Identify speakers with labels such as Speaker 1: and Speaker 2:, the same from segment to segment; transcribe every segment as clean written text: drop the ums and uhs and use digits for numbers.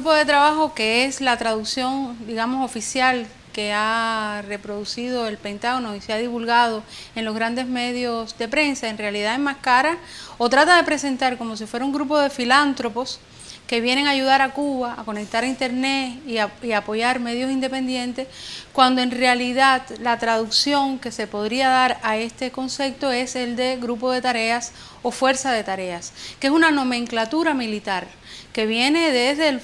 Speaker 1: grupo de trabajo, que es la traducción, digamos, oficial que ha reproducido el Pentágono y se ha divulgado en los grandes medios de prensa, en realidad enmascara o trata de presentar como si fuera un grupo de filántropos que vienen a ayudar a Cuba a conectar a Internet y apoyar medios independientes, cuando en realidad la traducción que se podría dar a este concepto es el de grupo de tareas o fuerza de tareas, que es una nomenclatura militar que viene desde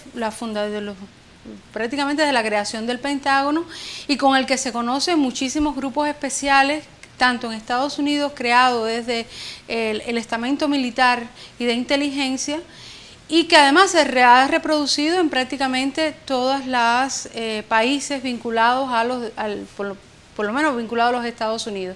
Speaker 1: prácticamente de la creación del Pentágono y con el que se conocen muchísimos grupos especiales, tanto en Estados Unidos, creado desde el estamento militar y de inteligencia, y que además se ha reproducido en prácticamente todos los países vinculados por lo menos vinculados a los Estados Unidos.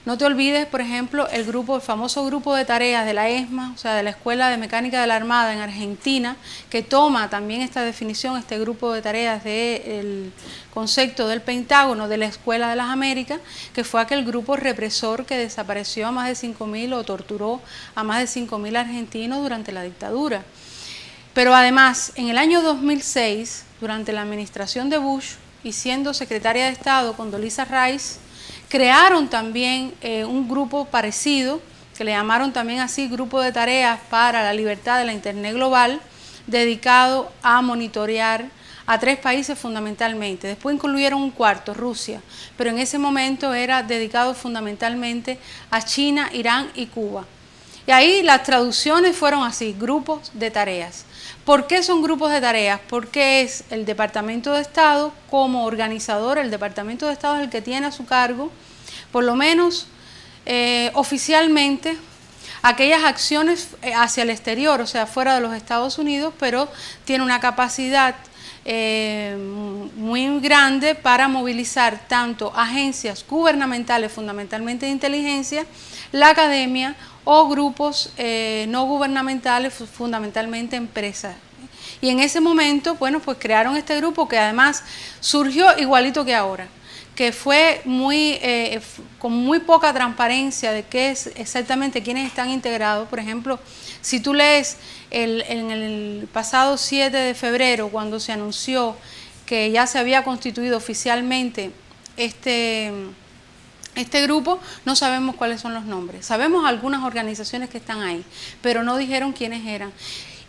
Speaker 1: No te olvides, por ejemplo, el famoso grupo de tareas de la ESMA, o sea, de la Escuela de Mecánica de la Armada en Argentina, que toma también esta definición, este grupo de tareas del concepto del Pentágono de la Escuela de las Américas, que fue aquel grupo represor que desapareció a más de 5.000 o torturó a más de 5.000 argentinos durante la dictadura. Pero además, en el año 2006, durante la administración de Bush, y siendo secretaria de Estado Condoleezza Rice, crearon también un grupo parecido, que le llamaron también así Grupo de Tareas para la Libertad de la Internet Global, dedicado a monitorear a 3 países fundamentalmente. Después incluyeron un cuarto, Rusia, pero en ese momento era dedicado fundamentalmente a China, Irán y Cuba. Y ahí las traducciones fueron así, grupos de tareas. ¿Por qué son grupos de tareas? Porque es el Departamento de Estado como organizador, el Departamento de Estado es el que tiene a su cargo, por lo menos oficialmente, aquellas acciones hacia el exterior, o sea, fuera de los Estados Unidos, pero tiene una capacidad muy grande para movilizar tanto agencias gubernamentales, fundamentalmente de inteligencia, la academia, o grupos no gubernamentales, fundamentalmente empresas. Y en ese momento, bueno, pues crearon este grupo que además surgió igualito que ahora, que fue con muy poca transparencia de qué es exactamente quiénes están integrados. Por ejemplo, si tú lees en el pasado 7 de febrero, cuando se anunció que ya se había constituido oficialmente este grupo, no sabemos cuáles son los nombres. Sabemos algunas organizaciones que están ahí, pero no dijeron quiénes eran.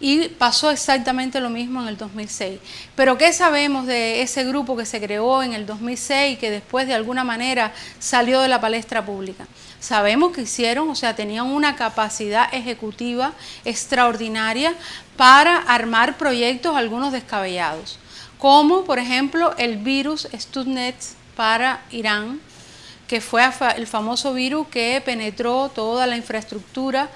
Speaker 1: Y pasó exactamente lo mismo en el 2006. Pero ¿qué sabemos de ese grupo que se creó en el 2006 y que después de alguna manera salió de la palestra pública? Sabemos que tenían una capacidad ejecutiva extraordinaria para armar proyectos, algunos descabellados, como por ejemplo el virus Stuxnet para Irán, que fue el famoso virus que penetró toda la infraestructura,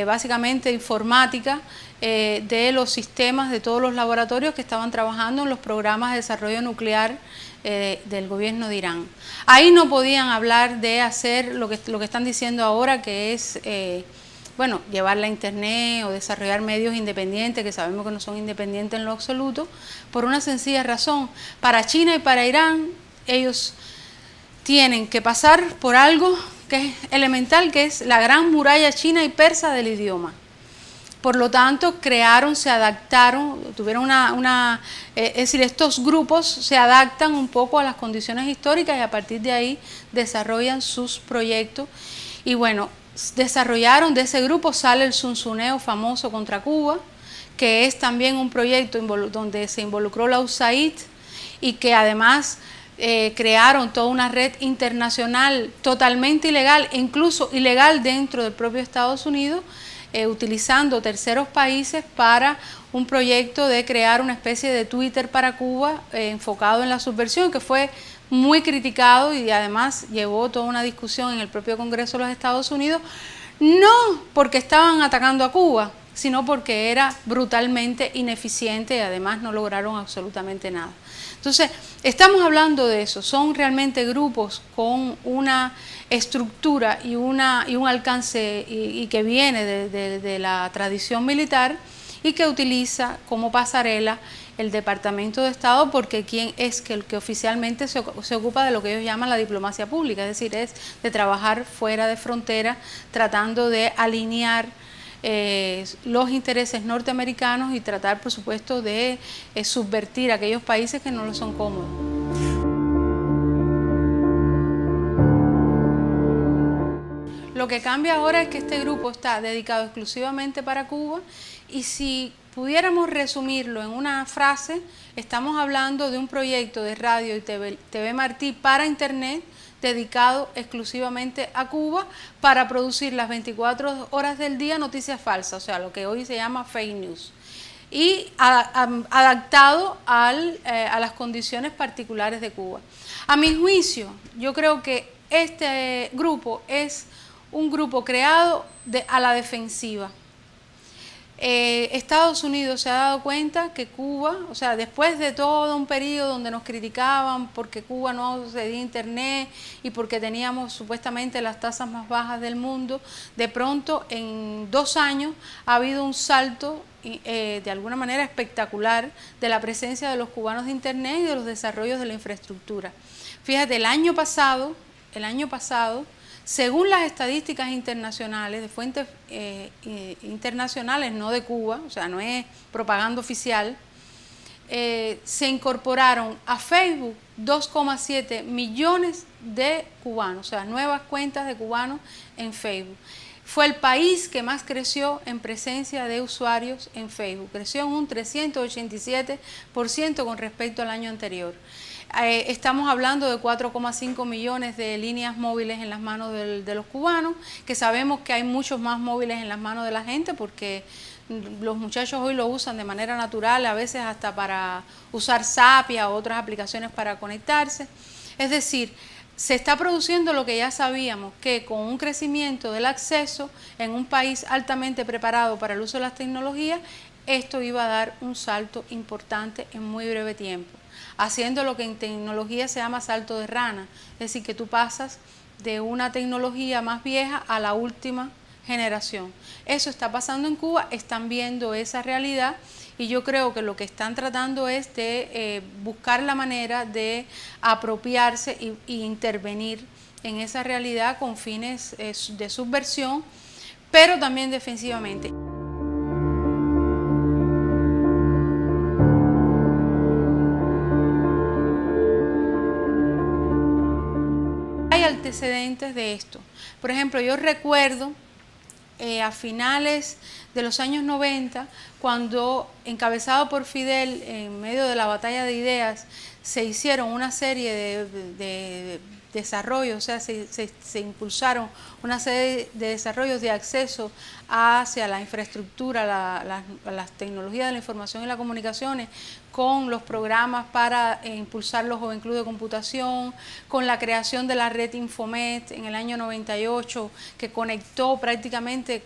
Speaker 1: básicamente informática, de los sistemas de todos los laboratorios que estaban trabajando en los programas de desarrollo nuclear del gobierno de Irán. Ahí no podían hablar de hacer lo que están diciendo ahora, que es llevarla a Internet o desarrollar medios independientes, que sabemos que no son independientes en lo absoluto, por una sencilla razón. Para China y para Irán, ellos tienen que pasar por algo que es elemental, que es la gran muralla china y persa del idioma. Por lo tanto, se adaptaron, tuvieron es decir, estos grupos se adaptan un poco a las condiciones históricas y a partir de ahí desarrollan sus proyectos. Y bueno, desarrollaron, de ese grupo sale el zunzuneo famoso contra Cuba, que es también un proyecto donde se involucró la USAID y que además crearon toda una red internacional totalmente ilegal, incluso ilegal dentro del propio Estados Unidos, utilizando terceros países para un proyecto de crear una especie de Twitter para Cuba enfocado en la subversión, que fue muy criticado y además llevó toda una discusión en el propio Congreso de los Estados Unidos, no porque estaban atacando a Cuba, sino porque era brutalmente ineficiente y además no lograron absolutamente nada. Entonces, estamos hablando de eso, son realmente grupos con una estructura y un alcance y que viene de la tradición militar y que utiliza como pasarela el Departamento de Estado, porque quien es el que oficialmente se ocupa de lo que ellos llaman la diplomacia pública, es decir, es de trabajar fuera de frontera, tratando de alinear los intereses norteamericanos y tratar, por supuesto, de subvertir a aquellos países que no lo son cómodos. Lo que cambia ahora es que este grupo está dedicado exclusivamente para Cuba, y si pudiéramos resumirlo en una frase, estamos hablando de un proyecto de radio y TV Martí para Internet dedicado exclusivamente a Cuba para producir las 24 horas del día noticias falsas, o sea, lo que hoy se llama fake news, y adaptado a las condiciones particulares de Cuba. A mi juicio, yo creo que este grupo es un grupo creado a la defensiva. Estados Unidos se ha dado cuenta que Cuba, o sea, después de todo un periodo donde nos criticaban porque Cuba no accedía a Internet y porque teníamos supuestamente las tasas más bajas del mundo, de pronto en 2 años ha habido un salto de alguna manera espectacular de la presencia de los cubanos de Internet y de los desarrollos de la infraestructura. Fíjate, el año pasado, según las estadísticas internacionales, de fuentes internacionales, no de Cuba, o sea, no es propaganda oficial, se incorporaron a Facebook 2,7 millones de cubanos, o sea, nuevas cuentas de cubanos en Facebook. Fue el país que más creció en presencia de usuarios en Facebook, creció en un 387% con respecto al año anterior. Estamos hablando de 4,5 millones de líneas móviles en las manos de los cubanos, que sabemos que hay muchos más móviles en las manos de la gente porque los muchachos hoy lo usan de manera natural, a veces hasta para usar Zapia o otras aplicaciones para conectarse. Es decir, se está produciendo lo que ya sabíamos, que con un crecimiento del acceso en un país altamente preparado para el uso de las tecnologías, esto iba a dar un salto importante en muy breve tiempo, haciendo lo que en tecnología se llama salto de rana, es decir, que tú pasas de una tecnología más vieja a la última generación. Eso está pasando en Cuba, están viendo esa realidad y yo creo que lo que están tratando es de buscar la manera de apropiarse e intervenir en esa realidad con fines de subversión, pero también defensivamente. Hay antecedentes de esto. Por ejemplo, yo recuerdo a finales de los años 90, cuando encabezado por Fidel, en medio de la batalla de ideas, se hicieron una serie de desarrollos, o sea, se impulsaron una serie de desarrollos de acceso hacia la infraestructura, las tecnologías de la información y las comunicaciones, con los programas para impulsar los Joven Club de Computación, con la creación de la red Infomet en el año 98, que conectó prácticamente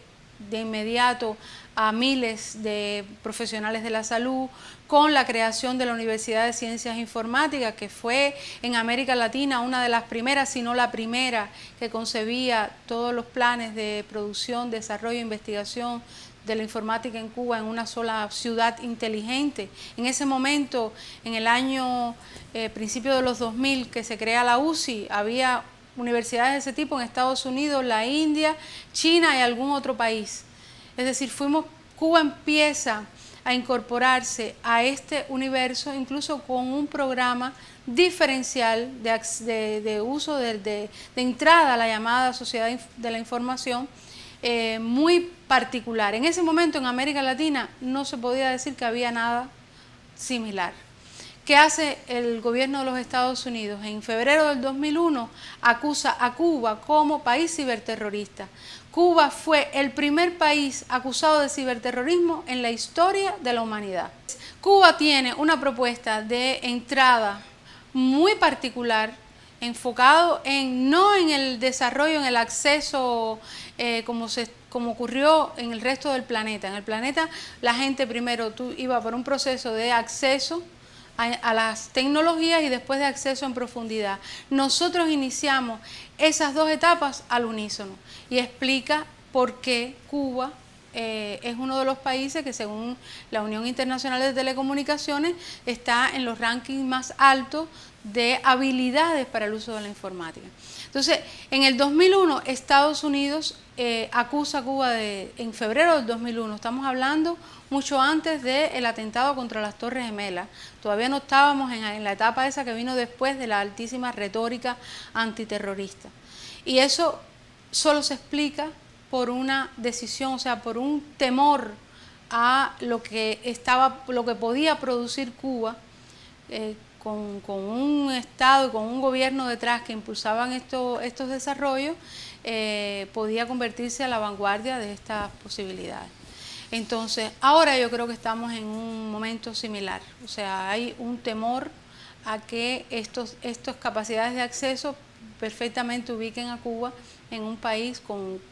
Speaker 1: de inmediato a miles de profesionales de la salud, con la creación de la Universidad de Ciencias Informáticas, que fue en América Latina una de las primeras, si no la primera, que concebía todos los planes de producción, desarrollo e investigación de la informática en Cuba en una sola ciudad inteligente. En ese momento, en el año principio de los 2000, que se crea la UCI, había universidades de ese tipo en Estados Unidos, la India, China y algún otro país. Es decir, Cuba empieza a incorporarse a este universo, incluso con un programa diferencial de uso de entrada a la llamada sociedad de la información, muy particular. En ese momento en América Latina no se podía decir que había nada similar. ¿Qué hace el gobierno de los Estados Unidos? En febrero del 2001 acusa a Cuba como país ciberterrorista. Cuba fue el primer país acusado de ciberterrorismo en la historia de la humanidad. Cuba tiene una propuesta de entrada muy particular, enfocado no en el desarrollo, en el acceso como ocurrió en el resto del planeta. En el planeta la gente primero iba por un proceso de acceso a las tecnologías y después de acceso en profundidad. Nosotros iniciamos esas dos etapas al unísono y explica por qué Cuba es uno de los países que, según la Unión Internacional de Telecomunicaciones, está en los rankings más altos de habilidades para el uso de la informática. Entonces, en el 2001, Estados Unidos acusa a Cuba en febrero del 2001, estamos hablando mucho antes del atentado contra las Torres Gemelas. Todavía no estábamos en la etapa esa que vino después de la altísima retórica antiterrorista. Y eso solo se explica por una decisión, o sea, por un temor a lo que podía producir Cuba, con un Estado y con un gobierno detrás que impulsaban estos desarrollos, podía convertirse a la vanguardia de estas posibilidades. Entonces, ahora yo creo que estamos en un momento similar, o sea, hay un temor a que estas capacidades de acceso perfectamente ubiquen a Cuba en un país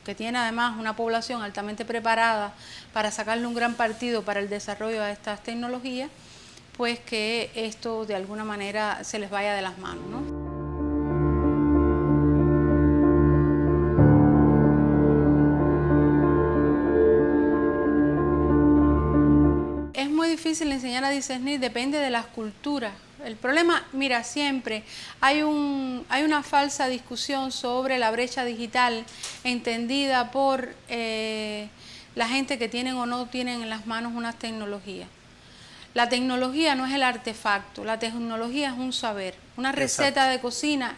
Speaker 1: que tiene además una población altamente preparada para sacarle un gran partido para el desarrollo de estas tecnologías, pues que esto de alguna manera se les vaya de las manos, ¿no? Es muy difícil enseñar a discernir, depende de las culturas. El problema, mira, siempre hay una falsa discusión sobre la brecha digital entendida por la gente que tienen o no tienen en las manos unas tecnologías. La tecnología no es el artefacto, la tecnología es un saber. Una receta de cocina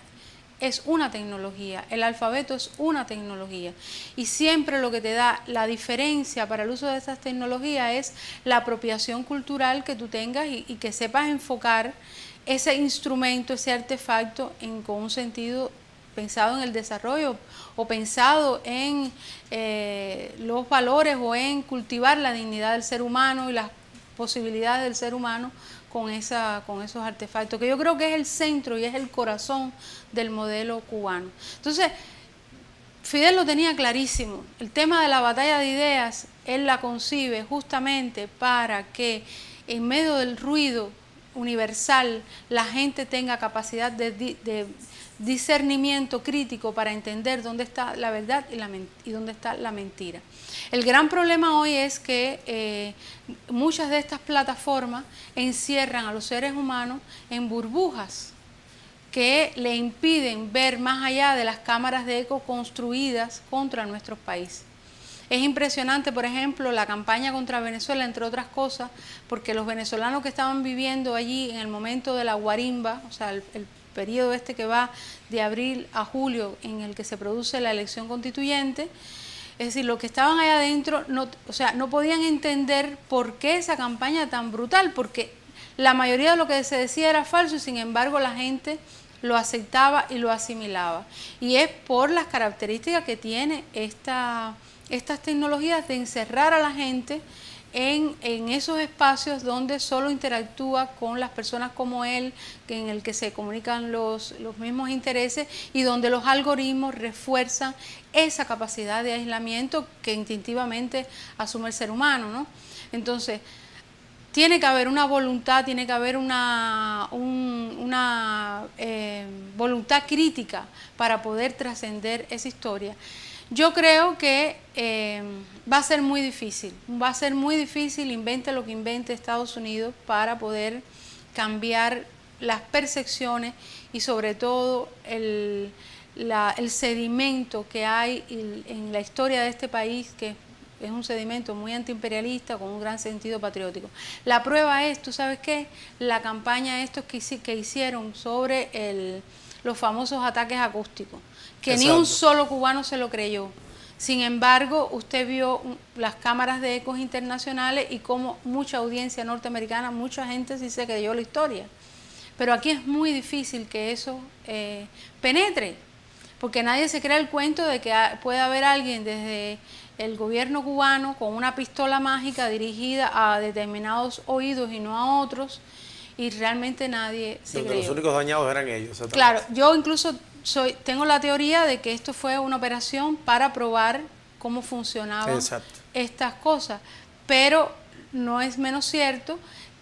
Speaker 1: es una tecnología, el alfabeto es una tecnología. Y siempre lo que te da la diferencia para el uso de esas tecnologías es la apropiación cultural que tú tengas y que sepas enfocar ese instrumento, ese artefacto con un sentido pensado en el desarrollo o pensado en los valores o en cultivar la dignidad del ser humano y las posibilidades del ser humano con esos artefactos, que yo creo que es el centro y es el corazón del modelo cubano. Entonces, Fidel lo tenía clarísimo, el tema de la batalla de ideas, él la concibe justamente para que en medio del ruido universal la gente tenga capacidad de discernimiento crítico para entender dónde está la verdad y dónde está la mentira. El gran problema hoy es que muchas de estas plataformas encierran a los seres humanos en burbujas que le impiden ver más allá de las cámaras de eco construidas contra nuestros países. Es impresionante, por ejemplo, la campaña contra Venezuela, entre otras cosas, porque los venezolanos que estaban viviendo allí en el momento de la guarimba, o sea, el periodo que va de abril a julio en el que se produce la elección constituyente, es decir, los que estaban allá adentro no podían entender por qué esa campaña tan brutal, porque la mayoría de lo que se decía era falso y sin embargo la gente lo aceptaba y lo asimilaba. Y es por las características que tiene estas tecnologías de encerrar a la gente en esos espacios donde solo interactúa con las personas como él, en el que se comunican los mismos intereses y donde los algoritmos refuerzan esa capacidad de aislamiento que instintivamente asume el ser humano, ¿no? Entonces, tiene que haber una voluntad, tiene que haber una voluntad crítica para poder trascender esa historia. Yo creo que va a ser muy difícil, invente lo que invente Estados Unidos para poder cambiar las percepciones y sobre todo el sedimento que hay en la historia de este país, que es un sedimento muy antiimperialista con un gran sentido patriótico. La prueba es, ¿tú sabes qué? La campaña estos que hicieron sobre los famosos ataques acústicos, que ni un solo cubano se lo creyó. Sin embargo, usted vio las cámaras de ecos internacionales y cómo mucha audiencia norteamericana, mucha gente sí se creyó la historia. Pero aquí es muy difícil que eso penetre, porque nadie se crea el cuento de que puede haber alguien desde el gobierno cubano con una pistola mágica dirigida a determinados oídos y no a otros, y realmente nadie se creyó.
Speaker 2: Los únicos dañados eran ellos.
Speaker 1: Claro, yo incluso tengo la teoría de que esto fue una operación para probar cómo funcionaban estas cosas, pero no es menos cierto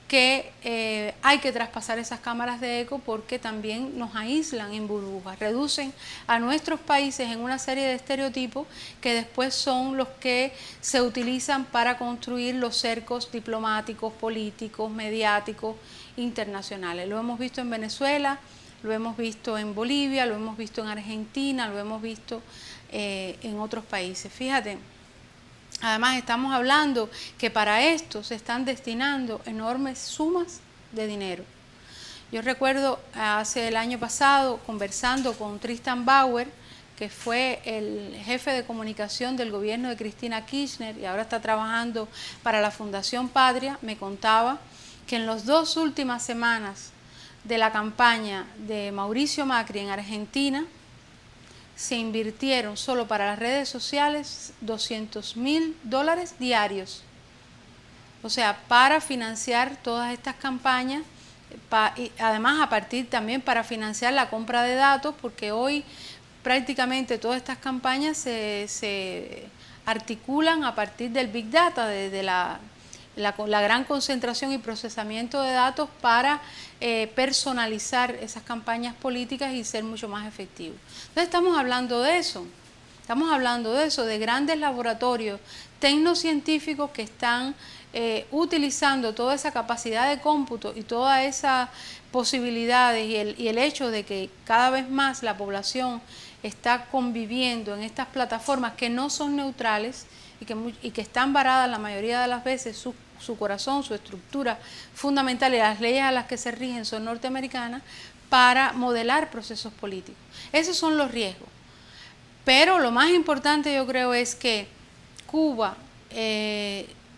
Speaker 1: que hay que traspasar esas cámaras de eco porque también nos aíslan en burbujas, reducen a nuestros países en una serie de estereotipos que después son los que se utilizan para construir los cercos diplomáticos, políticos, mediáticos, internacionales. Lo hemos visto en Venezuela, lo hemos visto en Bolivia, lo hemos visto en Argentina, lo hemos visto en otros países. Fíjate, además estamos hablando que para esto se están destinando enormes sumas de dinero. Yo recuerdo hace el año pasado conversando con Tristan Bauer, que fue el jefe de comunicación del gobierno de Cristina Kirchner y ahora está trabajando para la Fundación Patria, me contaba que en las 2 últimas semanas de la campaña de Mauricio Macri en Argentina, se invirtieron solo para las redes sociales $200.000 diarios. O sea, para financiar todas estas campañas, y además a partir también para financiar la compra de datos, porque hoy prácticamente todas estas campañas se articulan a partir del Big Data, de la gran concentración y procesamiento de datos para personalizar esas campañas políticas y ser mucho más efectivos. Entonces estamos hablando de eso, de grandes laboratorios tecnocientíficos que están utilizando toda esa capacidad de cómputo y todas esas posibilidades y el hecho de que cada vez más la población está conviviendo en estas plataformas que no son neutrales y que están varadas la mayoría de las veces, su corazón, su estructura fundamental y las leyes a las que se rigen son norteamericanas, para modelar procesos políticos. Esos son los riesgos. Pero lo más importante yo creo es que Cuba,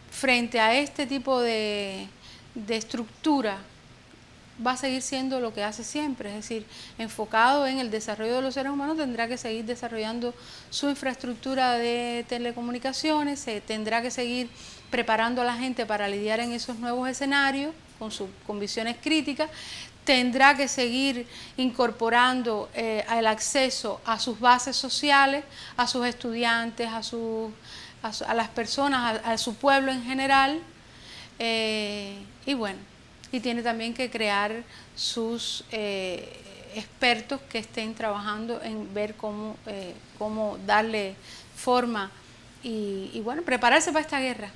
Speaker 1: frente a este tipo de estructura, va a seguir siendo lo que hace siempre, es decir, enfocado en el desarrollo de los seres humanos, tendrá que seguir desarrollando su infraestructura de telecomunicaciones, se tendrá que seguir preparando a la gente para lidiar en esos nuevos escenarios con visiones críticas, tendrá que seguir incorporando el acceso a sus bases sociales, a sus estudiantes, a las personas, a su pueblo en general, y bueno, y tiene también que crear sus expertos que estén trabajando en ver cómo darle forma y bueno, prepararse para esta guerra.